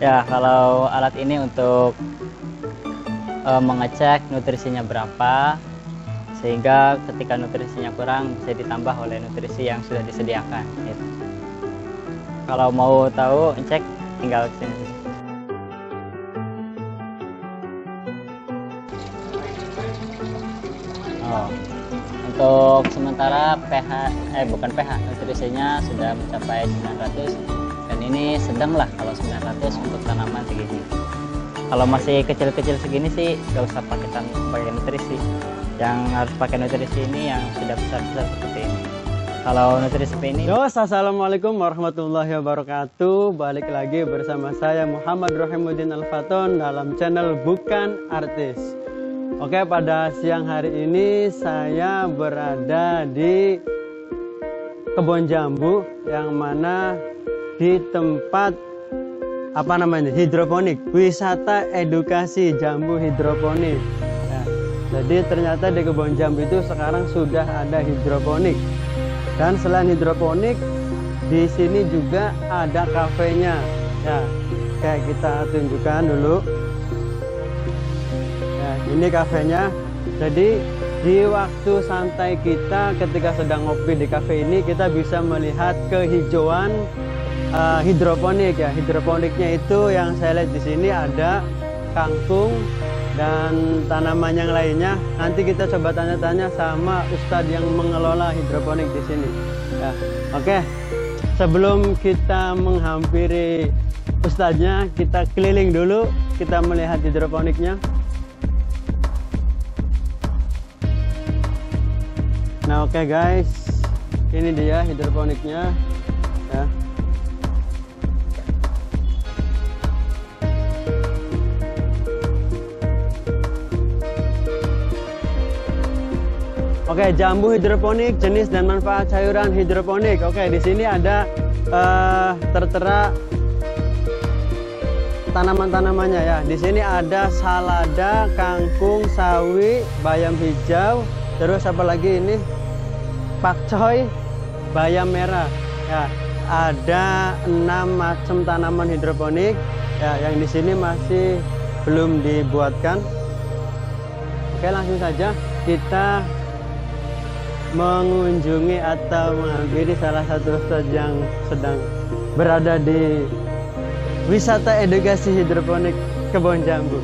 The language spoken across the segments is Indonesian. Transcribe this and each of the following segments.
Ya, kalau alat ini untuk mengecek nutrisinya berapa, sehingga ketika nutrisinya kurang bisa ditambah oleh nutrisi yang sudah disediakan gitu. Kalau mau tahu cek tinggal sini. Untuk sementara bukan pH, nutrisinya sudah mencapai 900, dan ini sedang lah kalau 900 untuk tanaman segini. Kalau masih kecil-kecil segini sih gak usah pakai nutrisi. Yang harus pakai nutrisi ini yang sudah besar-besar seperti ini. Kalau nutrisi ini. Assalamualaikum warahmatullahi wabarakatuh. Balik lagi bersama saya Muhammad Rohimuddin Al-Faton dalam channel Bukan Artis. Oke, pada siang hari ini saya berada di kebun jambu yang mana di tempat hidroponik, wisata edukasi jambu hidroponik. Ya, jadi ternyata di kebun jambu itu sekarang sudah ada hidroponik. Dan selain hidroponik, di sini juga ada kafenya. Ya, kayak kita tunjukkan dulu. Ya, ini kafenya. Jadi di waktu santai kita ketika sedang ngopi di kafe ini, kita bisa melihat kehijauan hidroponik ya. Hidroponiknya itu yang saya lihat di sini ada kangkung dan tanaman yang lainnya. Nanti kita coba tanya-tanya sama Ustadz yang mengelola hidroponik di sini. Ya, oke. Sebelum kita menghampiri Ustadznya, kita keliling dulu, kita melihat hidroponiknya. Nah, oke guys, ini dia hidroponiknya. Ya. Oke, jambu hidroponik, jenis dan manfaat sayuran hidroponik. Oke, di sini ada tertera tanaman-tanamannya ya. Di sini ada salada, kangkung, sawi, bayam hijau, terus apa lagi ini? Pakcoy, bayam merah. Ya, ada 6 macam tanaman hidroponik ya, yang di sini masih belum dibuatkan. Oke, langsung saja kita mengunjungi atau menghampiri salah satu ustadz yang sedang berada di wisata edukasi hidroponik kebun jambu.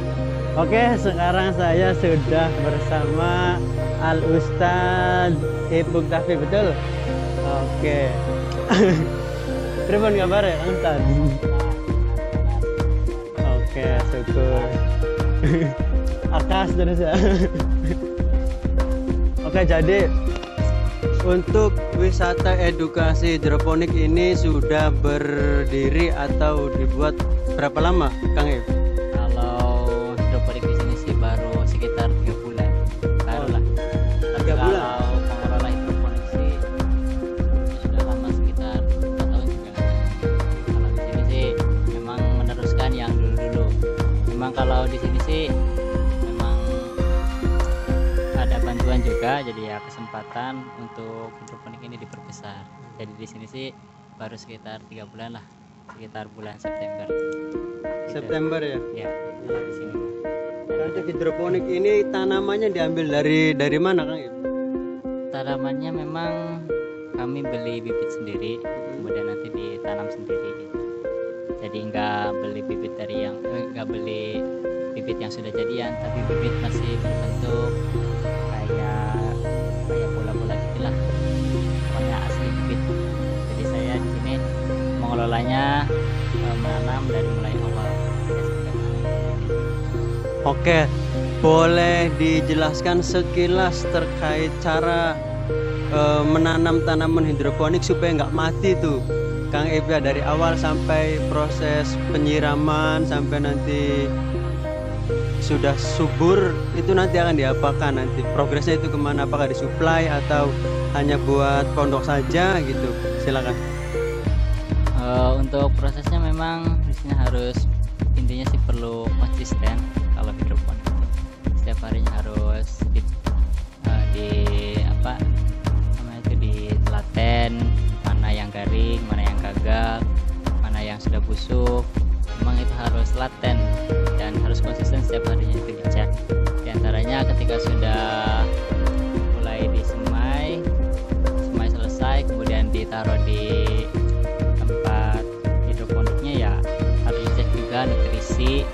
Oke, sekarang saya sudah bersama Al Ustadz Ipuk Tafi, betul? Oke. Pripun kabar ya Kang Ustadz? Oke, syukur. Akas terus ya. Oke, jadi untuk wisata edukasi hidroponik ini sudah berdiri atau dibuat berapa lama, Kang Ip? Kalau hidroponik di sini sih baru sekitar 3 bulan. Baru lah. Tapi kalau pengelola hidroponik sih sudah lama, sekitar 4 tahun juga. Kalau di sini sih memang meneruskan yang dulu-dulu. Memang kalau di sini sih memang ada bantuan juga, jadi ya kesempatan untuk hidroponik ini diperbesar. Jadi di sini sih baru sekitar 3 bulan lah, sekitar bulan September. September ya? Ya, di sini. Untuk hidroponik ini tanamannya diambil dari mana, Kang? Tanamannya memang kami beli bibit sendiri, kemudian nanti ditanam sendiri gitu. Jadi nggak beli bibit nggak beli bibit yang sudah jadian, tapi bibit masih berbentuk kayak bola-bola gitulah, pokoknya asli bibit. Jadi saya di sini mengelolanya, menanam dari mulai awal. Oke, boleh dijelaskan sekilas terkait cara menanam tanaman hidroponik supaya nggak mati tuh, Kang Ip, ya, dari awal sampai proses penyiraman sampai nanti sudah subur itu nanti akan diapakan, nanti progresnya itu kemana, apakah disuplai atau hanya buat pondok saja gitu? Silakan. Untuk prosesnya memang di sini intinya sih perlu konsisten. Kalau hidroponik setiap harinya harus ditelaten mana yang garing, mana yang gagal, mana yang sudah busuk. Memang itu harus harus telaten dan harus konsisten setiap harinya itu dicek. Di antaranya ketika sudah mulai disemai, semai selesai, kemudian ditaruh di tempat hidroponiknya, ya harus dicek juga nutrisi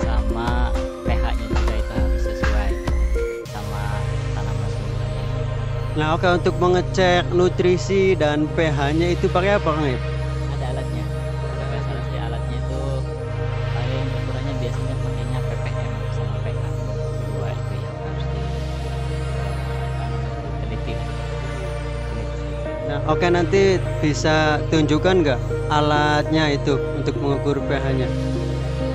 sama pH-nya juga itu harus sesuai sama tanaman semuanya. Nah, oke, untuk mengecek nutrisi dan pH-nya itu pakai apa, Kang Ip? Ada alatnya, ada salah alatnya itu paling ukurannya biasanya pakainya ppm sama pH, dua itu yang harus diteliti. Nah, oke, nanti bisa tunjukkan nggak alatnya itu untuk mengukur pH-nya?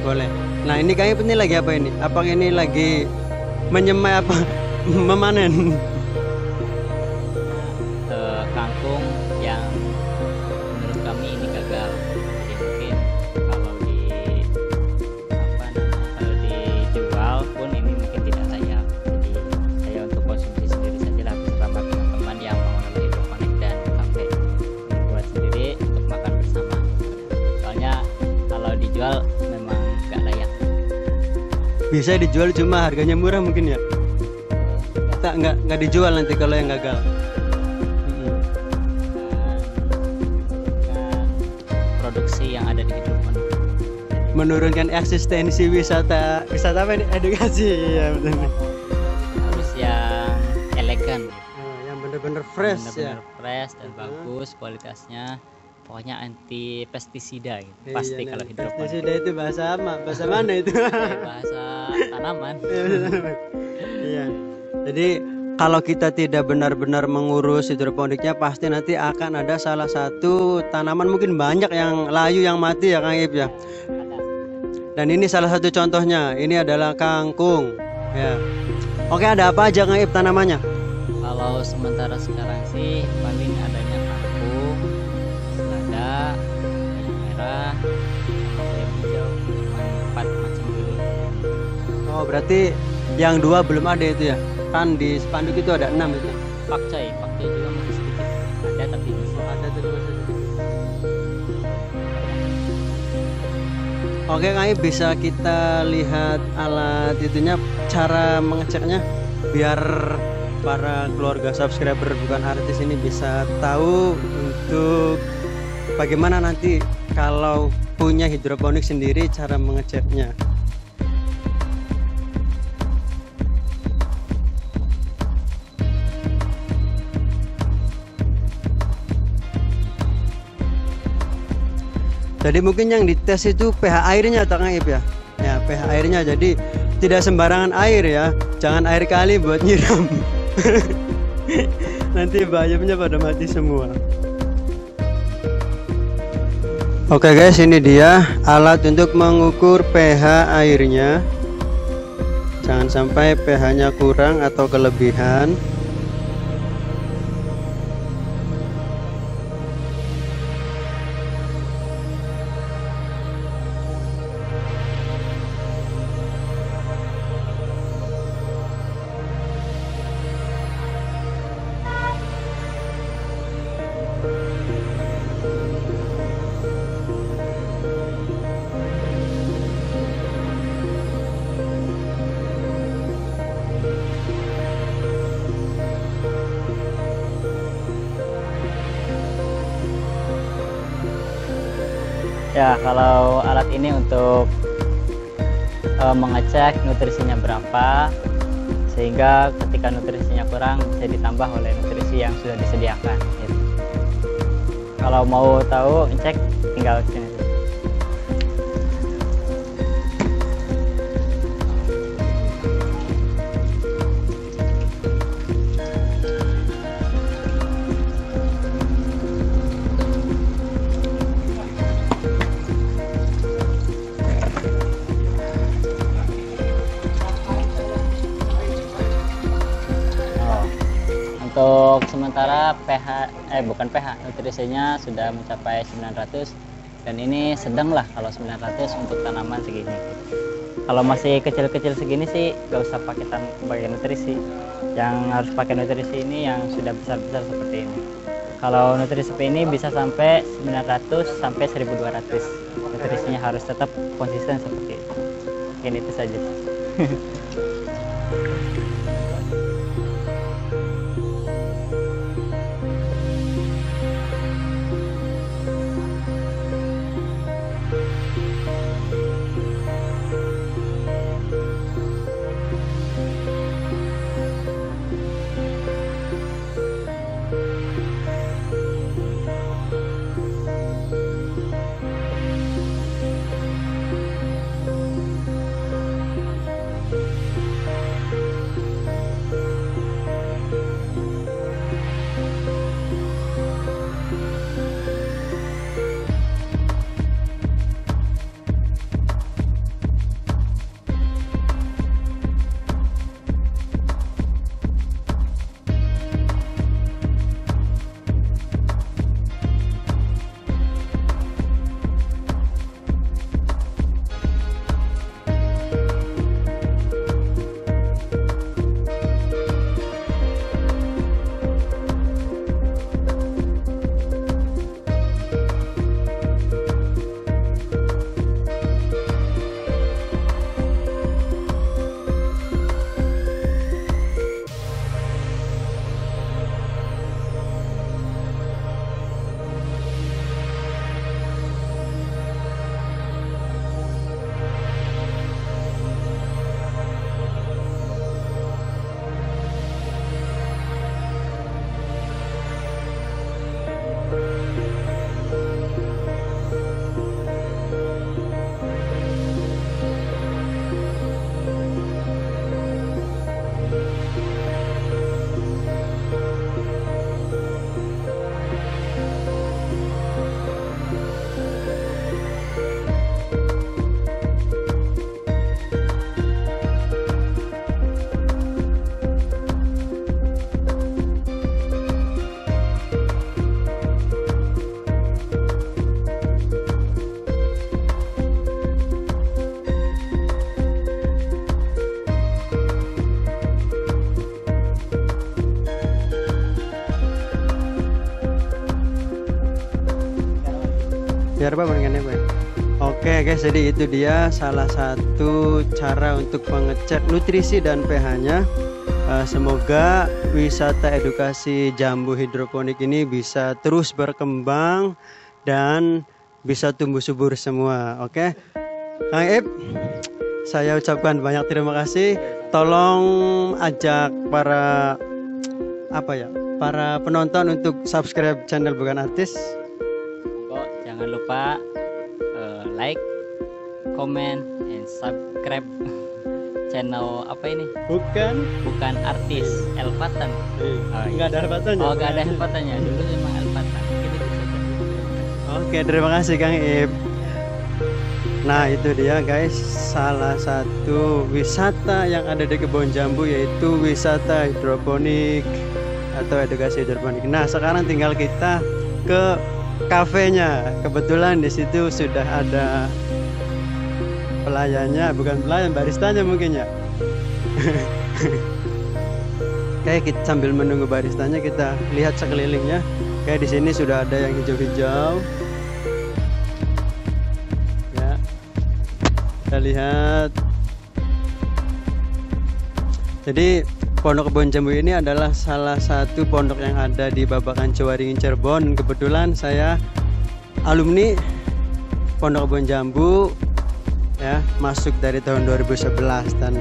Boleh. Nah, ini kayaknya ini lagi apa ini? Apa ini lagi menyemai apa? Memanen? Kangkung yang menurut kami ini gagal. Jadi mungkin kalau kalau dijual pun ini mungkin tidak layak. Jadi saya untuk konsumsi sendiri saja lah bersama teman-teman yang mengelola hidroponik dan kafe, membuat sendiri untuk makan bersama. Soalnya kalau dijual memang nggak layak. Bisa dijual cuma harganya murah mungkin ya? Nggak dijual nanti kalau yang gagal. Produksi yang ada di hidroponik Menurunkan eksistensi wisata apa ini? Edukasi ya, betul. harus yang elegan, Yang bener-bener fresh ya. benar-benar fresh dan bagus kualitasnya, pokoknya anti pestisida gitu. Iya, Pasti nah, kalau hidroponik pestisida itu bahasa apa? Bahasa mana itu? bahasa tanaman. Iya. Jadi kalau kita tidak benar-benar mengurus hidroponiknya, pasti nanti akan ada salah satu tanaman, mungkin banyak yang layu yang mati ya, Kang Ip ya. Dan ini salah satu contohnya. Ini adalah kangkung ya. Oke, ada apa aja, Kang Ip, tanamannya? Kalau sementara sekarang sih paling adanya kangkung, selada, kayu merah, sama bayam hijau, cuma 4 macam dulu. Oh, berarti yang 2 belum ada itu ya? Kan di spanduk itu ada 6 itu. Pakcoy juga masih sedikit ada tapi masih Ada terus. Oke, Kang Ip, bisa kita lihat alat itunya, cara mengeceknya, biar para keluarga subscriber bukan artis ini bisa tahu untuk bagaimana nanti kalau punya hidroponik sendiri cara mengeceknya. Jadi mungkin yang dites itu pH airnya atau Kang Ip ya? Ya, pH airnya. Jadi tidak sembarangan air ya. Jangan air kali buat nyiram. Nanti bayamnya pada mati semua. Oke guys, ini dia alat untuk mengukur pH airnya. Jangan sampai pH-nya kurang atau kelebihan. Ya, kalau alat ini untuk mengecek nutrisinya berapa, sehingga ketika nutrisinya kurang bisa ditambah oleh nutrisi yang sudah disediakan gitu. Kalau mau tahu cek tinggal sini. Untuk sementara bukan pH, nutrisinya sudah mencapai 900 dan ini sedang lah kalau 900 untuk tanaman segini. Kalau masih kecil-kecil segini sih gak usah pakai nutrisi. Yang harus pakai nutrisi ini yang sudah besar-besar seperti ini. Kalau nutrisi seperti ini bisa sampai 900 sampai 1200. Nutrisinya harus tetap konsisten seperti itu. Mungkin itu saja. Biar apa mendingannya Pak? Oke guys, jadi itu dia salah satu cara untuk mengecek nutrisi dan pH-nya. Semoga wisata edukasi jambu hidroponik ini bisa terus berkembang dan bisa tumbuh subur semua. Oke, Kang Ip, saya ucapkan banyak terima kasih. Tolong ajak para penonton untuk subscribe channel Bukan Artis. Jangan lupa like, comment, and subscribe channel apa ini? Bukan Artis Elfatan. Enggak ada Elfatannya. Oh, enggak ada Elfatannya. Dulu memang Elfatan. Oke, terima kasih Kang Ip. Nah, itu dia guys, salah satu wisata yang ada di kebun jambu yaitu wisata hidroponik atau edukasi hidroponik. Nah, sekarang tinggal kita ke kafenya. Kebetulan di situ sudah ada pelayannya, bukan pelayan, baristanya mungkin ya. Kayak kita sambil menunggu baristanya kita lihat sekelilingnya. Kayak di sini sudah ada yang hijau-hijau. Ya, kita lihat. Jadi Pondok Kebun Jambu ini adalah salah satu pondok yang ada di Babakan Ciwaringin Cirebon. Kebetulan saya alumni Pondok Kebun Jambu ya, masuk dari tahun 2011 dan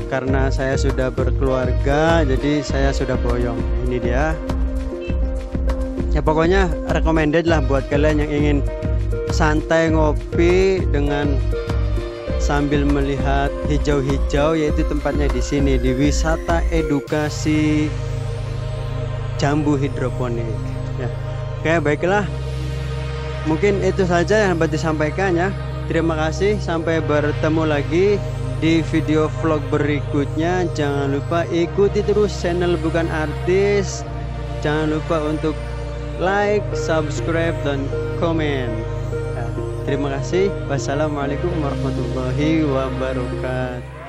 karena saya sudah berkeluarga jadi saya sudah boyong. Ini dia. Ya pokoknya recommended lah buat kalian yang ingin santai ngopi dengan sambil melihat hijau-hijau, yaitu tempatnya di sini di wisata edukasi jambu hidroponik. Ya, oke baiklah, mungkin itu saja yang dapat disampaikan ya. Terima kasih, sampai bertemu lagi di video vlog berikutnya. Jangan lupa ikuti terus channel Bukan Artis. Jangan lupa untuk like, subscribe, dan komen. Terima kasih. Wassalamualaikum warahmatullahi wabarakatuh.